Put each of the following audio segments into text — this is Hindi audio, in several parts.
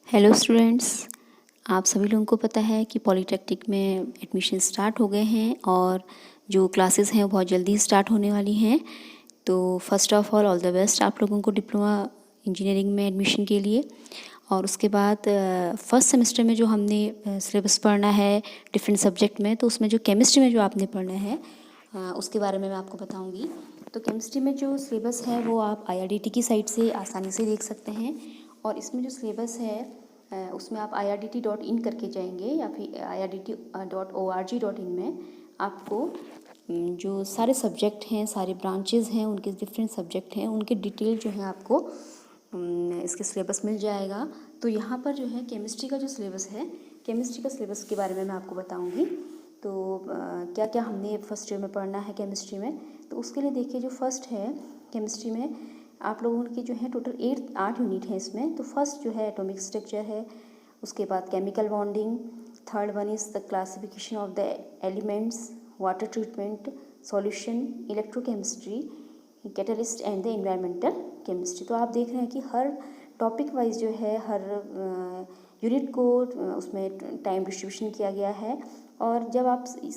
हेलो स्टूडेंट्स, आप सभी लोगों को पता है कि पॉलीटेक्निक में एडमिशन स्टार्ट हो गए हैं और जो क्लासेस हैं वो बहुत जल्दी स्टार्ट होने वाली हैं। तो first of all the best आप लोगों को डिप्लोमा इंजीनियरिंग में एडमिशन के लिए। और उसके बाद फर्स्ट सेमेस्टर में जो हमने सिलेबस पढ़ना है डिफरेंट सब्जेक्ट में, तो उसमें जो केमिस्ट्री में जो आपने पढ़ना है उसके बारे में मैं आपको बताऊँगी। तो केमिस्ट्री में जो सिलेबस है वो आप IRDT की साइट से आसानी से देख सकते हैं। और इसमें जो सिलेबस है उसमें आप IRDT.in करके जाएंगे या फिर IRDT.org.in में आपको जो सारे सब्जेक्ट हैं, सारे ब्रांचेज़ हैं, उनके डिफरेंट सब्जेक्ट हैं, उनके डिटेल जो है आपको इसके सिलेबस मिल जाएगा। तो यहाँ पर जो है केमिस्ट्री का जो सिलेबस है, केमिस्ट्री का सिलेबस के बारे में मैं आपको बताऊँगी। तो क्या क्या हमने फर्स्ट ईयर में पढ़ना है केमिस्ट्री में, तो उसके लिए देखिए जो फर्स्ट है केमिस्ट्री में आप लोगों की जो है टोटल 8 यूनिट है इसमें। तो फर्स्ट जो है एटॉमिक स्ट्रक्चर है, उसके बाद chemical bonding, third one is the classification of the elements, water treatment, solution, electrochemistry, catalyst and the environmental chemistry. तो आप देख रहे हैं कि हर टॉपिक वाइज जो है हर यूनिट को उसमें टाइम डिस्ट्रीब्यूशन किया गया है। और जब आप इस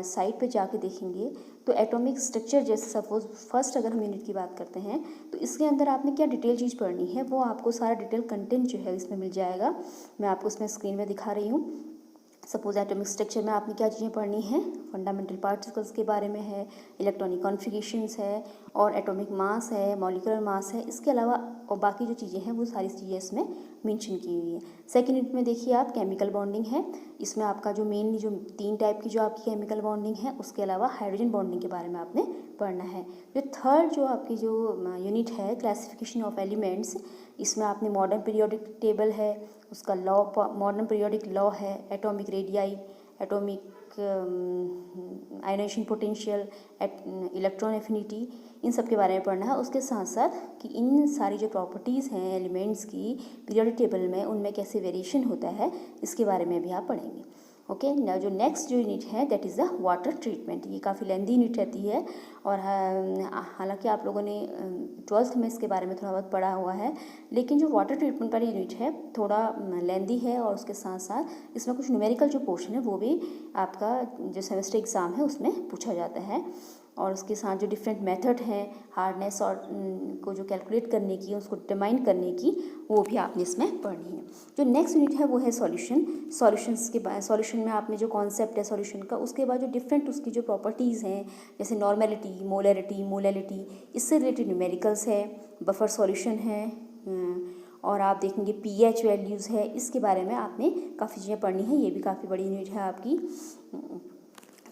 साइट पे जाके देखेंगे तो एटॉमिक स्ट्रक्चर जैसे सपोज फर्स्ट अगर हम यूनिट की बात करते हैं तो इसके अंदर आपने क्या डिटेल चीज़ पढ़नी है वो आपको सारा डिटेल कंटेंट जो है इसमें मिल जाएगा। मैं आपको इसमें स्क्रीन में दिखा रही हूँ। सपोज एटॉमिक स्ट्रक्चर में आपने क्या चीज़ें पढ़नी है, फंडामेंटल पार्टिकल्स के बारे में है, इलेक्ट्रॉनिक कॉन्फ़िगरेशंस है, और एटॉमिक मास है, मॉलिक्यूलर मास है। इसके अलावा और बाकी जो चीज़ें हैं वो सारी चीज़ें इसमें मेंशन की हुई है। सेकेंड यूनिट में देखिए आप केमिकल बॉन्डिंग है। इसमें आपका जो मेनली जो 3 टाइप की जो आपकी केमिकल बॉन्डिंग है, उसके अलावा हाइड्रोजन बॉन्डिंग के बारे में आपने पढ़ना है। जो थर्ड जो आपकी जो यूनिट है क्लासिफिकेशन ऑफ एलिमेंट्स, इसमें आपने मॉडर्न पीरियोडिक टेबल है, उसका लॉ, मॉडर्न पीरियोडिक लॉ है, atomic radii, atomic ionization potential, electron affinity, इन सब के बारे में पढ़ना है। उसके साथ साथ कि इन सारी जो प्रॉपर्टीज़ हैं एलिमेंट्स की पीरियोडिक टेबल में उनमें कैसे वेरिएशन होता है इसके बारे में भी आप पढ़ेंगे। ओके, जो नेक्स्ट जो यूनिट है that is the water treatment. ये काफ़ी लेंदी यूनिट रहती है और हालांकि आप लोगों ने 12th में इसके बारे में थोड़ा बहुत पढ़ा हुआ है, लेकिन जो वाटर ट्रीटमेंट वाली यूनिट है थोड़ा लेंदी है। और उसके साथ साथ इसमें कुछ न्यूमेरिकल जो पोर्शन है वो भी आपका जो सेमेस्टर एग्ज़ाम है उसमें पूछा जाता है। और उसके साथ जो डिफरेंट मेथड हैं हार्डनेस और को जो कैलकुलेट करने की, उसको डिटरमाइन करने की, वो भी आपने इसमें पढ़नी है। जो नेक्स्ट यूनिट है वो है सॉल्यूशन। सॉल्यूशंस के बाद सॉल्यूशन में आपने जो कॉन्सेप्ट है सॉल्यूशन का, उसके बाद जो डिफरेंट उसकी जो प्रॉपर्टीज़ हैं जैसे नॉर्मेलिटी, मोलैरिटी, मोलैलिटी, इससे रिलेटेड न्यूमेरिकल्स है, बफर सॉल्यूशन है, और आप देखेंगे pH वैल्यूज़ है। इसके बारे में आपने काफ़ी चीज़ें पढ़नी है। ये भी काफ़ी बड़ी यूनिट है आपकी।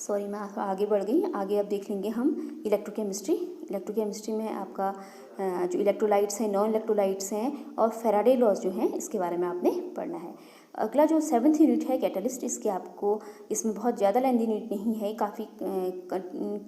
सॉरी, मैं आगे बढ़ गई। आगे अब देख लेंगे हम इलेक्ट्रोकेमिस्ट्री। इलेक्ट्रोकेमिस्ट्री में आपका जो इलेक्ट्रोलाइट्स हैं, नॉन इलेक्ट्रोलाइट्स हैं और फेराडे लॉज जो हैं इसके बारे में आपने पढ़ना है। अगला जो 7th यूनिट है कैटलिस्ट, इसके आपको इसमें बहुत ज़्यादा लेंदी यूनिट नहीं है, काफ़ी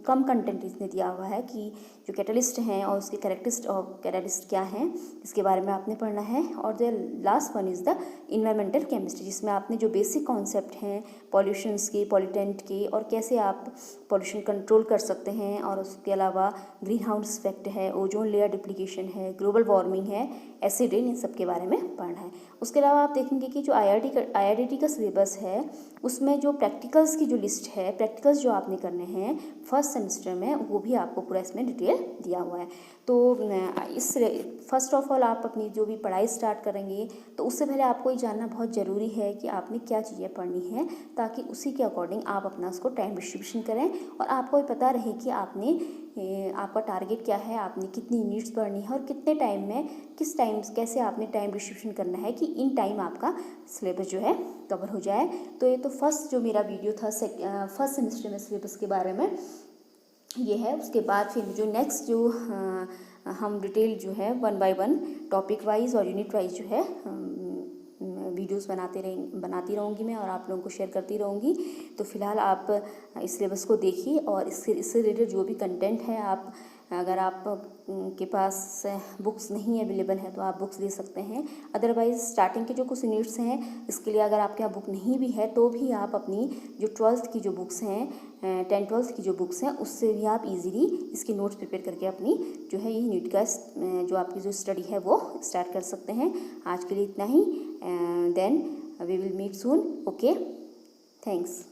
कम कंटेंट इसने दिया हुआ है कि जो कैटलिस्ट हैं और उसके कैरेक्टरिस्ट ऑफ कैटलिस्ट क्या हैं इसके बारे में आपने पढ़ना है। और the last one is the environmental chemistry, जिसमें आपने जो बेसिक कॉन्सेप्ट हैं पॉल्यूशंस के, पॉल्यूटेंट के, और कैसे आप पॉल्यूशन कंट्रोल कर सकते हैं, और उसके अलावा ग्रीन हाउस इफेक्ट है, ओजोन लेयर डिप्लीकेशन है, ग्लोबल वार्मिंग है, एसिड रेन, इन सब के बारे में पढ़ना है। उसके अलावा आप देखेंगे कि जो IRDT का सिलेबस है उसमें जो प्रैक्टिकल्स की जो लिस्ट है, प्रैक्टिकल्स जो आपने करने हैं फर्स्ट सेमेस्टर में, वो भी आपको पूरा इसमें डिटेल दिया हुआ है। तो इस फर्स्ट ऑफ ऑल आप अपनी जो भी पढ़ाई स्टार्ट करेंगे तो उससे पहले आपको ये जानना बहुत ज़रूरी है कि आपने क्या चीज़ें पढ़नी है, ताकि उसी के अकॉर्डिंग आप अपना उसको टाइम डिस्ट्रीब्यूशन करें और आपको ये पता रहे कि आपने आपका टारगेट क्या है, आपने कितनी यूनिट्स पढ़नी है और कितने टाइम में, किस टाइम कैसे आपने टाइम डिस्ट्रीब्यूशन करना है कि इन टाइम आपका सिलेबस जो है कवर हो जाए। तो ये तो फर्स्ट जो मेरा वीडियो था फर्स्ट सेमेस्टर में सिलेबस के बारे में ये है। उसके बाद फिर जो नेक्स्ट जो हम डिटेल जो है 1 बाय 1 टॉपिक वाइज और यूनिट वाइज जो है वीडियोस बनाती रहूँगी मैं और आप लोगों को शेयर करती रहूँगी। तो फिलहाल आप इस सिलेबस को देखिए और इससे रिलेटेड जो भी कंटेंट है, आप अगर आप के पास बुक्स नहीं अवेलेबल है तो आप बुक्स ले सकते हैं। अदरवाइज़ स्टार्टिंग के जो कुछ यूनिट्स हैं इसके लिए अगर आपके यहाँ बुक नहीं भी है तो भी आप अपनी जो 12th की जो बुक्स हैं, 10-12th की जो बुक्स हैं उससे भी आप इजीली इसकी नोट्स प्रिपेयर करके अपनी जो है ये यूनिट का जो आपकी जो स्टडी है वो स्टार्ट कर सकते हैं। आज के लिए इतना ही। Then we will meet soon. Okay, thanks.